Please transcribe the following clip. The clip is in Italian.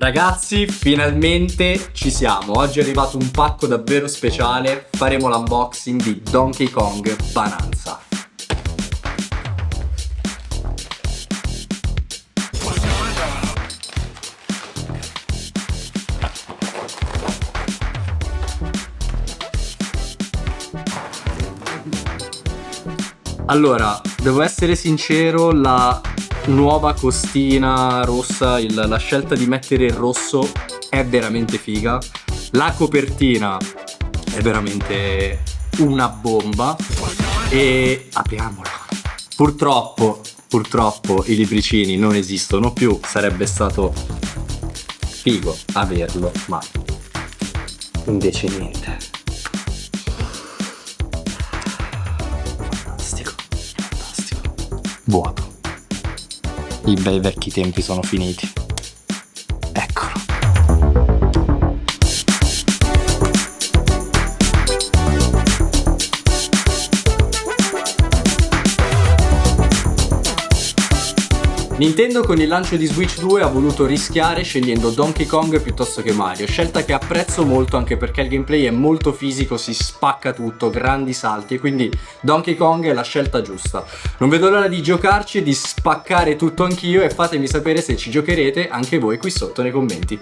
Ragazzi, finalmente ci siamo. Oggi è arrivato un pacco davvero speciale. Faremo l'unboxing di Donkey Kong Bonanza. Allora, devo essere sincero, la nuova costina rossa, la scelta di mettere il rosso è veramente figa. La copertina è veramente una bomba. E apriamola. Purtroppo i libricini non esistono più. Sarebbe stato figo averlo, ma invece niente. Fantastico. Vuoto. I bei vecchi tempi sono finiti. Eccolo. Nintendo con il lancio di Switch 2 ha voluto rischiare scegliendo Donkey Kong piuttosto che Mario, scelta che apprezzo molto anche perché il gameplay è molto fisico, si spacca tutto, grandi salti e quindi Donkey Kong è la scelta giusta. Non vedo l'ora di giocarci e di spaccare tutto anch'io e fatemi sapere se ci giocherete anche voi qui sotto nei commenti.